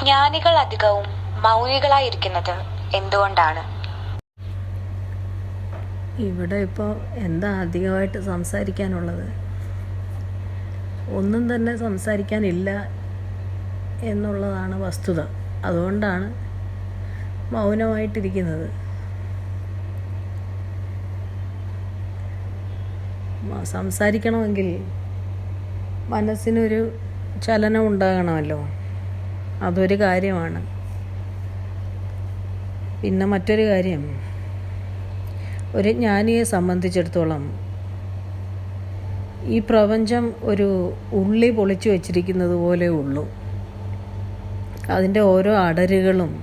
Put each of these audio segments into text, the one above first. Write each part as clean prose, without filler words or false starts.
ജ്ഞാനികൾ അധികവും മൗനികളായിരിക്കുന്നത് എന്തുകൊണ്ടാണ്? ഇവിടെ ഇപ്പോൾ എന്താ അധികമായിട്ട് സംസാരിക്കാനുള്ളത്? ഒന്നും തന്നെ സംസാരിക്കാനില്ല എന്നുള്ളതാണ് വസ്തുത. അതുകൊണ്ടാണ് മൗനമായിട്ടിരിക്കുന്നത്. സംസാരിക്കണമെങ്കിൽ മനസ്സിനൊരു ചലനം ഉണ്ടാകണമല്ലോ, അതൊരു കാര്യമാണ്. പിന്നെ മറ്റൊരു കാര്യം, ഒരു ജ്ഞാനിയെ സംബന്ധിച്ചിടത്തോളം ഈ പ്രപഞ്ചം ഒരു ഉള്ളി പൊളിച്ചു വച്ചിരിക്കുന്നത് പോലെ ഉള്ളൂ. അതിൻ്റെ ഓരോ അടരുകളും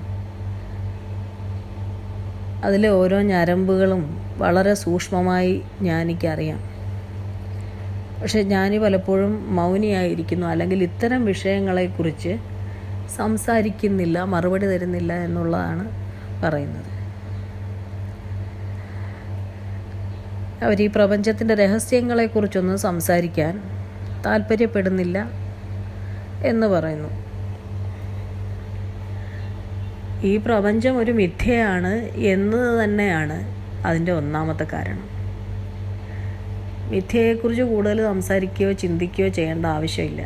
അതിലെ ഓരോ ഞരമ്പുകളും വളരെ സൂക്ഷ്മമായി ജ്ഞാനിക്കറിയാം. പക്ഷെ ജ്ഞാനി പലപ്പോഴും മൗനിയായിരിക്കുന്നു, അല്ലെങ്കിൽ ഇത്തരം വിഷയങ്ങളെക്കുറിച്ച് സംസാരിക്കുന്നില്ല, മറുപടി തരുന്നില്ല എന്നുള്ളതാണ് പറയുന്നത്. അവർ ഈ പ്രപഞ്ചത്തിൻ്റെ രഹസ്യങ്ങളെക്കുറിച്ചൊന്നും സംസാരിക്കാൻ താല്പര്യപ്പെടുന്നില്ല എന്ന് പറയുന്നു. ഈ പ്രപഞ്ചം ഒരു മിഥ്യയാണ് എന്നത് തന്നെയാണ് അതിൻ്റെ ഒന്നാമത്തെ കാരണം. മിഥ്യയെക്കുറിച്ച് കൂടുതൽ സംസാരിക്കുകയോ ചിന്തിക്കുകയോ ചെയ്യേണ്ട ആവശ്യമില്ല.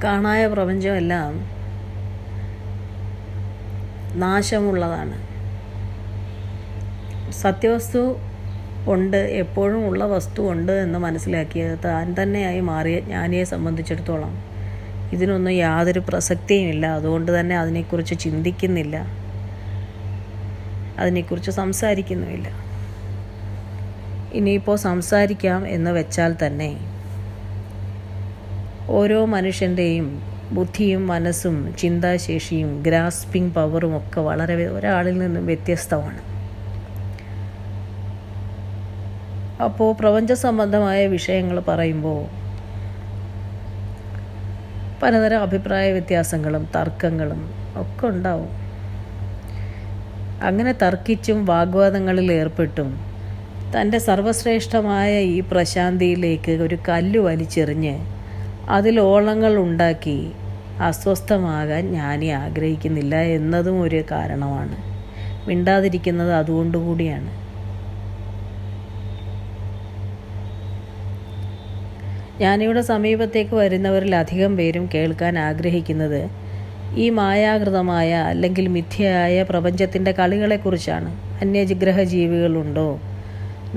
കാണായ പ്രപഞ്ചമെല്ലാം നാശമുള്ളതാണ്. സത്യവസ്തു ഉണ്ട്, എപ്പോഴും ഉള്ള വസ്തു ഉണ്ട് എന്ന് മനസ്സിലാക്കിയത് താൻ തന്നെയായി മാറിയ ജ്ഞാനിയെ സംബന്ധിച്ചിടത്തോളം ഇതിനൊന്നും യാതൊരു പ്രസക്തിയുമില്ല. അതുകൊണ്ട് തന്നെ അതിനെക്കുറിച്ച് ചിന്തിക്കുന്നില്ല, അതിനെക്കുറിച്ച് സംസാരിക്കുന്നുമില്ല. ഇനിയിപ്പോൾ സംസാരിക്കാം എന്ന് വെച്ചാൽ തന്നെ ഓരോ മനുഷ്യൻ്റെയും ബുദ്ധിയും മനസ്സും ചിന്താശേഷിയും ഗ്രാസ്പിംഗ് പവറും ഒക്കെ വളരെ ഒരാളിൽ നിന്നും വ്യത്യസ്തമാണ്. അപ്പോൾ പ്രപഞ്ച സംബന്ധമായ വിഷയങ്ങൾ പറയുമ്പോൾ പലതരം അഭിപ്രായ വ്യത്യാസങ്ങളും തർക്കങ്ങളും ഒക്കെ ഉണ്ടാവും. അങ്ങനെ തർക്കിച്ചും വാഗ്വാദങ്ങളിൽ ഏർപ്പെട്ടും തൻ്റെ സർവശ്രേഷ്ഠമായ ഈ പ്രശാന്തിയിലേക്ക് ഒരു കല്ല് വലിച്ചെറിഞ്ഞ് അതിൽ ഓളങ്ങൾ ഉണ്ടാക്കി അസ്വസ്ഥമാകാൻ ജ്ഞാനി ആഗ്രഹിക്കുന്നില്ല എന്നതും ഒരു കാരണമാണ്. മിണ്ടാതിരിക്കുന്നത് അതുകൊണ്ടുകൂടിയാണ്. ജ്ഞാനിയുടെ സമീപത്തേക്ക് വരുന്നവരിൽ അധികം പേരും കേൾക്കാൻ ആഗ്രഹിക്കുന്നത് ഈ മായാകൃതമായ അല്ലെങ്കിൽ മിഥ്യയായ പ്രപഞ്ചത്തിൻ്റെ കളികളെക്കുറിച്ചാണ്. അന്യഗ്രഹ ജീവികളുണ്ടോ,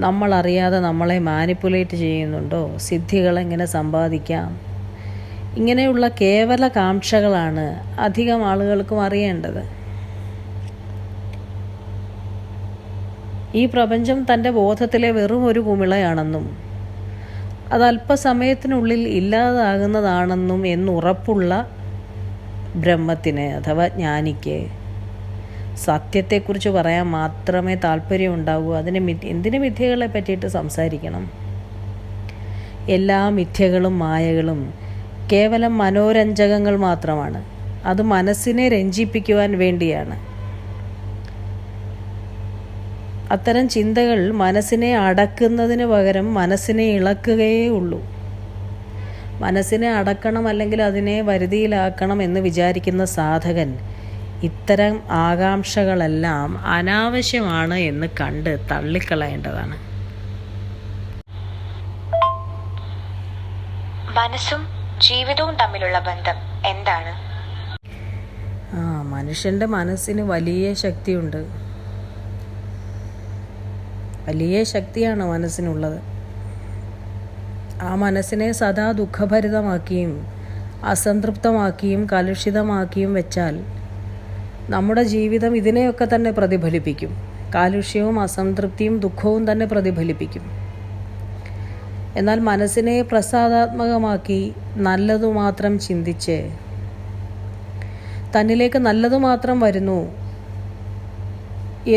നമ്മളറിയാതെ നമ്മളെ മാനിപ്പുലേറ്റ് ചെയ്യുന്നുണ്ടോ, സിദ്ധികൾ എങ്ങനെ സമ്പാദിക്കാം, ഇങ്ങനെയുള്ള കേവല കാംക്ഷകളാണ് അധികം ആളുകൾക്കും അറിയേണ്ടത്. ഈ പ്രപഞ്ചം തൻ്റെ ബോധത്തിലെ വെറും ഒരു കുമിളയാണെന്നും അത് അല്പസമയത്തിനുള്ളിൽ ഇല്ലാതാകുന്നതാണെന്നും എന്നുറപ്പുള്ള ബ്രഹ്മത്തിന് അഥവാ ജ്ഞാനിക്ക് സത്യത്തെക്കുറിച്ച് പറയാൻ മാത്രമേ താല്പര്യമുണ്ടാകൂ. എന്തിന് മിഥ്യകളെ പറ്റിയിട്ട് സംസാരിക്കണം? എല്ലാ മിഥ്യകളും മായകളും കേവലം മനോരഞ്ജകങ്ങൾ മാത്രമാണ്. അത് മനസ്സിനെ രഞ്ജിപ്പിക്കുവാൻ വേണ്ടിയാണ്. അത്തരം ചിന്തകൾ മനസ്സിനെ അടക്കുന്നതിന് പകരം മനസ്സിനെ ഇളക്കുകയേ ഉള്ളൂ. മനസ്സിനെ അടക്കണം അല്ലെങ്കിൽ അതിനെ വരുതിയിലാക്കണം എന്ന് വിചാരിക്കുന്ന സാധകൻ ഇത്തരം ആകാംക്ഷകളെല്ലാം അനാവശ്യമാണ് എന്ന് കണ്ട് തള്ളിക്കളയേണ്ടതാണ്. മനസ്സും ജീവിതവും തമ്മിലുള്ള ബന്ധം എന്താണ്? മനുഷ്യൻ്റെ മനസ്സിന് വലിയ ശക്തിയുണ്ട്. വലിയ ശക്തിയാണ് മനസ്സിനുള്ളത്. ആ മനസ്സിനെ സദാ ദുഃഖഭരിതമാക്കിയും അസംതൃപ്തമാക്കിയും കലുഷിതമാക്കിയും വെച്ചാൽ നമ്മുടെ ജീവിതം ഇതിനെയൊക്കെ തന്നെ പ്രതിഫലിപ്പിക്കും. കാലുഷ്യവും അസംതൃപ്തിയും ദുഃഖവും തന്നെ പ്രതിഫലിപ്പിക്കും. എന്നാൽ മനസ്സിനെ പ്രസാദാത്മകമാക്കി നല്ലതു മാത്രം ചിന്തിച്ച് തന്നിലേക്ക് നല്ലതു മാത്രം വരുന്നു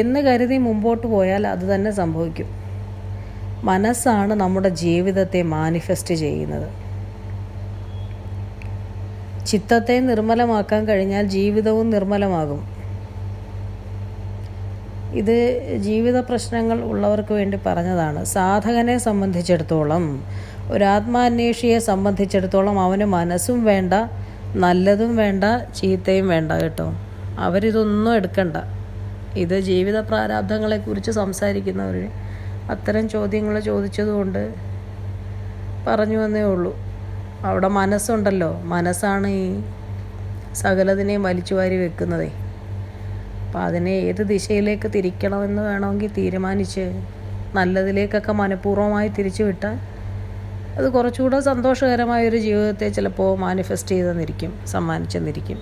എന്ന് കരുതി മുമ്പോട്ട് പോയാൽ അത് തന്നെ സംഭവിക്കും. മനസ്സാണ് നമ്മുടെ ജീവിതത്തെ മാനിഫെസ്റ്റ് ചെയ്യുന്നത്. ചിത്തത്തെ നിർമ്മലമാക്കാൻ കഴിഞ്ഞാൽ ജീവിതവും നിർമ്മലമാകും. ഇത് ജീവിത പ്രശ്നങ്ങൾ ഉള്ളവർക്ക് വേണ്ടി പറഞ്ഞതാണ്. സാധകനെ സംബന്ധിച്ചിടത്തോളം, ഒരാത്മാന്വേഷിയെ സംബന്ധിച്ചിടത്തോളം അവന് മനസ്സും വേണ്ട നല്ലതും വേണ്ട ചീത്തയും വേണ്ട കേട്ടോ. അവരിതൊന്നും എടുക്കണ്ട. ഇത് ജീവിത പ്രാരാബ്ധങ്ങളെക്കുറിച്ച് സംസാരിക്കുന്നവർ അത്തരം ചോദ്യങ്ങൾ ചോദിച്ചതുകൊണ്ട് പറഞ്ഞു എന്നേ ഉള്ളൂ. അവിടെ മനസ്സുണ്ടല്ലോ, മനസ്സാണ് ഈ സകലതിനെയും വലിച്ചു വാരി വെക്കുന്നതേ. അപ്പം അതിനെ ഏത് ദിശയിലേക്ക് തിരിക്കണമെന്ന് വേണമെങ്കിൽ തീരുമാനിച്ച് നല്ലതിലേക്കൊക്കെ മനഃപൂർവ്വമായി തിരിച്ചു വിട്ടാൽ അത് കുറച്ചുകൂടെ സന്തോഷകരമായൊരു ജീവിതത്തെ ചിലപ്പോൾ മാനിഫെസ്റ്റ് ചെയ്തെന്നിരിക്കും, സമ്മാനിച്ചെന്നിരിക്കും.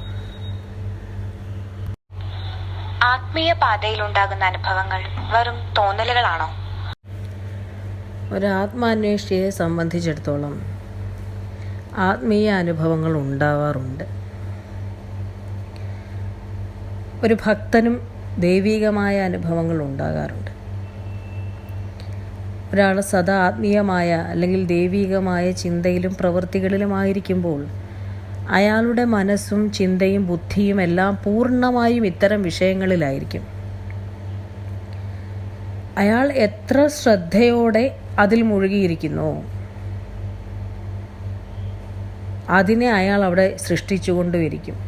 ആത്മീയ പാതയിലുണ്ടാകുന്ന അനുഭവങ്ങൾ വെറും തോന്നലുകളാണോ? ഒരാത്മാന്വേഷിയെ സംബന്ധിച്ചിടത്തോളം ആത്മീയ അനുഭവങ്ങൾ ഉണ്ടാവാറുണ്ട്. ഒരു ഭക്തനും ദൈവികമായ അനുഭവങ്ങൾ ഉണ്ടാകാറുണ്ട്. ഒരാൾ സദാ ആത്മീയമായ അല്ലെങ്കിൽ ദൈവികമായ ചിന്തയിലും പ്രവൃത്തികളിലുമായിരിക്കുമ്പോൾ അയാളുടെ മനസ്സും ചിന്തയും ബുദ്ധിയും എല്ലാം പൂർണ്ണമായും ഇത്തരം വിഷയങ്ങളിലായിരിക്കും. അയാൾ എത്ര ശ്രദ്ധയോടെ അതിൽ മുഴുകിയിരിക്കുന്നു അതിനെ അയാൾ അവിടെ സൃഷ്ടിച്ചുകൊണ്ടുമിരിക്കും.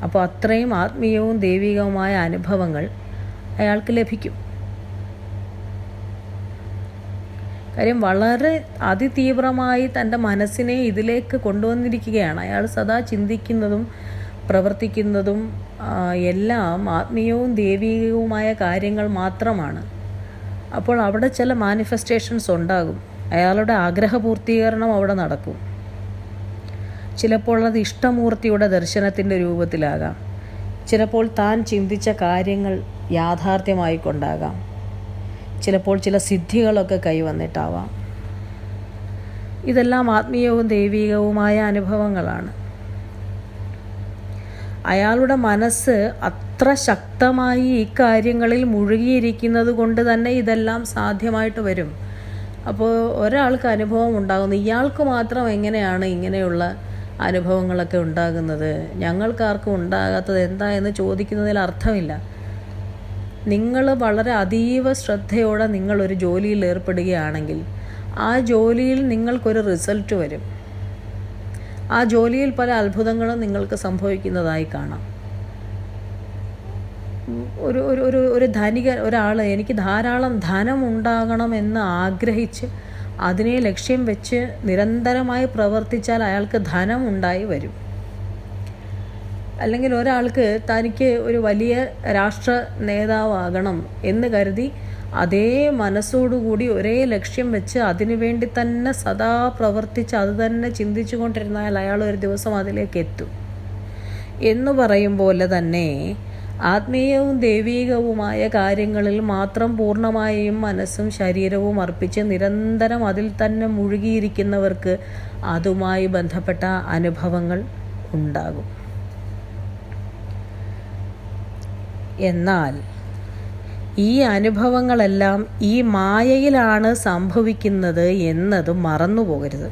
അപ്പോൾ അത്രയും ആത്മീയവും ദൈവികവുമായ അനുഭവങ്ങൾ അയാൾക്ക് ലഭിക്കും. കാര്യം വളരെ അതിതീവ്രമായി തൻ്റെ മനസ്സിനെ ഇതിലേക്ക് കൊണ്ടുവന്നിരിക്കുകയാണ്. അയാൾ സദാ ചിന്തിക്കുന്നതും പ്രവർത്തിക്കുന്നതും എല്ലാം ആത്മീയവും ദൈവികവുമായ കാര്യങ്ങൾ മാത്രമാണ്. അപ്പോൾ അവിടെ ചില മാനിഫെസ്റ്റേഷൻസ് ഉണ്ടാകും. അയാളുടെ ആഗ്രഹപൂർത്തീകരണം അവിടെ നടക്കും. ചിലപ്പോൾ അത് ഇഷ്ടമൂർത്തിയുടെ ദർശനത്തിൻ്റെ രൂപത്തിലാകാം. ചിലപ്പോൾ താൻ ചിന്തിച്ച കാര്യങ്ങൾ യാഥാർത്ഥ്യമായിക്കൊണ്ടാകാം. ചിലപ്പോൾ ചില സിദ്ധികളൊക്കെ കൈവന്നിട്ടാവാം. ഇതെല്ലാം ആത്മീയവും ദൈവികവുമായ അനുഭവങ്ങളാണ്. അയാളുടെ മനസ്സ് അത്ര ശക്തമായി ഈ കാര്യങ്ങളിൽ മുഴുകിയിരിക്കുന്നത് കൊണ്ട് തന്നെ ഇതെല്ലാം സാധ്യമായിട്ട് വരും. അപ്പോൾ ഒരാൾക്ക് അനുഭവം ഉണ്ടാകുന്നു, ഇയാൾക്ക് മാത്രം എങ്ങനെയാണ് ഇങ്ങനെയുള്ള അനുഭവങ്ങളൊക്കെ ഉണ്ടാകുന്നത്, ഞങ്ങൾക്കാർക്കും ഉണ്ടാകാത്തത് എന്താ എന്ന് ചോദിക്കുന്നതിൽ അർത്ഥമില്ല. നിങ്ങൾ വളരെ അതീവ ശ്രദ്ധയോടെ നിങ്ങളൊരു ജോലിയിൽ ഏർപ്പെടുകയാണെങ്കിൽ ആ ജോലിയിൽ നിങ്ങൾക്കൊരു റിസൾട്ട് വരും. ആ ജോലിയിൽ പല അത്ഭുതങ്ങളും നിങ്ങൾക്ക് സംഭവിക്കുന്നതായി കാണാം. ഒരു ധനിക ഒരാൾ എനിക്ക് ധാരാളം ധനം ഉണ്ടാകണമെന്ന് ആഗ്രഹിച്ച് അതിനെ ലക്ഷ്യം വെച്ച് നിരന്തരമായി പ്രവർത്തിച്ചാൽ അയാൾക്ക് ധനം ഉണ്ടായി വരും. അല്ലെങ്കിൽ ഒരാൾക്ക് തനിക്ക് ഒരു വലിയ രാഷ്ട്ര നേതാവാകണം എന്ന് കരുതി അതേ മനസ്സോടുകൂടി ഒരേ ലക്ഷ്യം വെച്ച് അതിനു വേണ്ടി തന്നെ സദാ പ്രവർത്തിച്ച് അത് തന്നെ ചിന്തിച്ചു കൊണ്ടിരുന്നാൽ അയാൾ ഒരു ദിവസം അതിലേക്ക് എത്തും. എന്ന് പറയും പോലെ തന്നെ ആത്മീയവും ദൈവീകവുമായ കാര്യങ്ങളിൽ മാത്രം പൂർണ്ണമായും മനസ്സും ശരീരവും അർപ്പിച്ച് നിരന്തരം അതിൽ തന്നെ മുഴുകിയിരിക്കുന്നവർക്ക് അതുമായി ബന്ധപ്പെട്ട അനുഭവങ്ങൾ ഉണ്ടാകും. എന്നാൽ ഈ അനുഭവങ്ങളെല്ലാം ഈ മായയിലാണ് സംഭവിക്കുന്നത് എന്നത് മറന്നു പോകരുത്.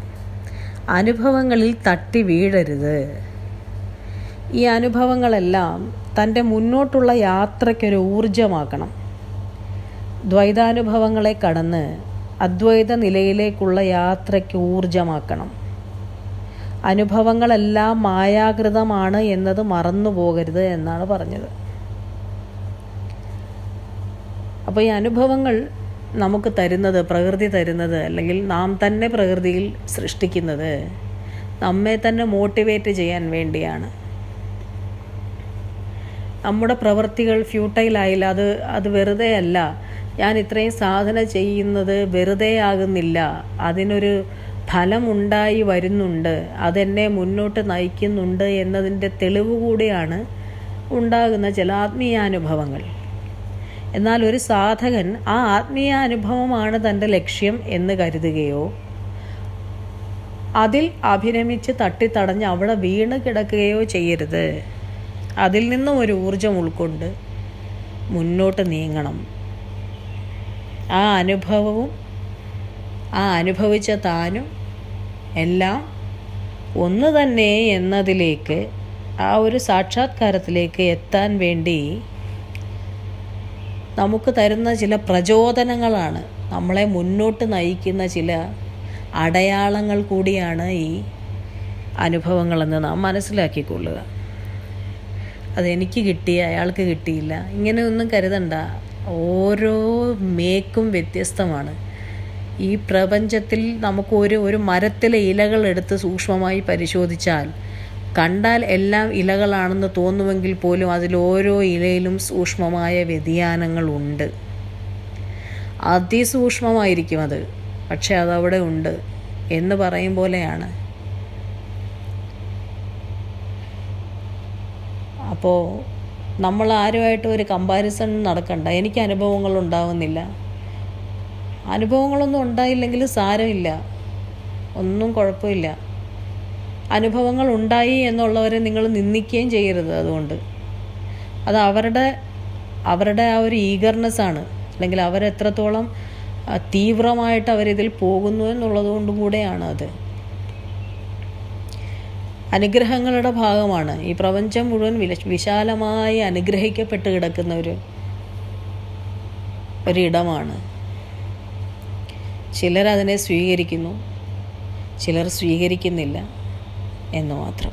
അനുഭവങ്ങളിൽ തട്ടി വീഴരുത്. ഈ അനുഭവങ്ങളെല്ലാം തൻ്റെ മുന്നോട്ടുള്ള യാത്രയ്ക്കൊരു ഊർജമാക്കണം. ദ്വൈതാനുഭവങ്ങളെ കടന്ന് അദ്വൈത നിലയിലേക്കുള്ള യാത്രയ്ക്ക് ഊർജമാക്കണം. അനുഭവങ്ങളെല്ലാം മായാകൃതമാണ് എന്നത് മറന്നു പോകരുത് എന്നാണ് പറഞ്ഞത്. അപ്പോൾ ഈ അനുഭവങ്ങൾ നമുക്ക് തരുന്നത്, പ്രകൃതി തരുന്നത്, അല്ലെങ്കിൽ നാം തന്നെ പ്രകൃതിയിൽ സൃഷ്ടിക്കുന്നത് നമ്മെ തന്നെ മോട്ടിവേറ്റ് ചെയ്യാൻ വേണ്ടിയാണ്. നമ്മുടെ പ്രവൃത്തികൾ ഫ്യൂട്ടൈലായില്ല, അത് വെറുതെ അല്ല. ഞാൻ ഇത്രയും സാധന ചെയ്യുന്നത് വെറുതെ ആകുന്നില്ല, അതിനൊരു ഫലമുണ്ടായി വരുന്നുണ്ട്, അതെന്നെ മുന്നോട്ട് നയിക്കുന്നുണ്ട് എന്നതിൻ്റെ തെളിവ് കൂടിയാണ് ഉണ്ടാകുന്ന ചില ആത്മീയാനുഭവങ്ങൾ. എന്നാൽ ഒരു സാധകൻ ആ ആത്മീയാനുഭവമാണ് തൻ്റെ ലക്ഷ്യം എന്ന് കരുതുകയോ അതിൽ അഭിരമിച്ച് തട്ടിത്തടഞ്ഞ് അവിടെ വീണ് കിടക്കുകയോ ചെയ്യരുത്. അതിൽ നിന്നും ഒരു ഊർജം ഉൾക്കൊണ്ട് മുന്നോട്ട് നീങ്ങണം. ആ അനുഭവവും ആ അനുഭവിച്ച താനും എല്ലാം ഒന്ന് തന്നെ എന്നതിലേക്ക്, ആ ഒരു സാക്ഷാത്കാരത്തിലേക്ക് എത്താൻ വേണ്ടി നമുക്ക് തരുന്ന ചില പ്രചോദനങ്ങളാണ്, നമ്മളെ മുന്നോട്ട് നയിക്കുന്ന ചില അടയാളങ്ങൾ കൂടിയാണ് ഈ അനുഭവങ്ങളെന്ന് നാം മനസ്സിലാക്കിക്കൊള്ളുക. അതെനിക്ക് കിട്ടി, അയാൾക്ക് കിട്ടിയില്ല, ഇങ്ങനെയൊന്നും കരുതണ്ട. ഓരോ മേക്കും വ്യത്യസ്തമാണ്. ഈ പ്രപഞ്ചത്തിൽ നമുക്ക് ഒരു മരത്തിലെ ഇലകൾ എടുത്ത് സൂക്ഷ്മമായി പരിശോധിച്ചാൽ കണ്ടാൽ എല്ലാം ഇലകളാണെന്ന് തോന്നുമെങ്കിൽ പോലും അതിലോരോ ഇലയിലും സൂക്ഷ്മമായ വ്യതിയാനങ്ങളുണ്ട്. അതിസൂക്ഷ്മമായിരിക്കും അത്, പക്ഷെ അതവിടെ ഉണ്ട് എന്ന് പറയും പോലെയാണ്. അപ്പോൾ നമ്മൾ ആരുമായിട്ട് ഒരു കമ്പാരിസൺ നടക്കണ്ട. എനിക്ക് അനുഭവങ്ങൾ ഉണ്ടാവുന്നില്ല, അനുഭവങ്ങളൊന്നും ഉണ്ടായില്ലെങ്കിൽ സാരമില്ല, ഒന്നും കുഴപ്പമില്ല. അനുഭവങ്ങൾ ഉണ്ടായി എന്നുള്ളവരെ നിങ്ങൾ നിന്ദിക്കുകയും ചെയ്യരുത്. അതുകൊണ്ട് അത് അവരുടെ ആ ഒരു ഈഗർനെസ്സാണ്, അല്ലെങ്കിൽ അവരെത്രത്തോളം തീവ്രമായിട്ട് അവരിതിൽ പോകുന്നു എന്നുള്ളത് കൊണ്ടും കൂടെയാണ്. അത് അനുഗ്രഹങ്ങളുടെ ഭാഗമാണ്. ഈ പ്രപഞ്ചം മുഴുവൻ വിശാലമായി അനുഗ്രഹിക്കപ്പെട്ട് കിടക്കുന്ന ഒരിടമാണ്. ചിലരതിനെ സ്വീകരിക്കുന്നു, ചിലർ സ്വീകരിക്കുന്നില്ല എന്ന് മാത്രം.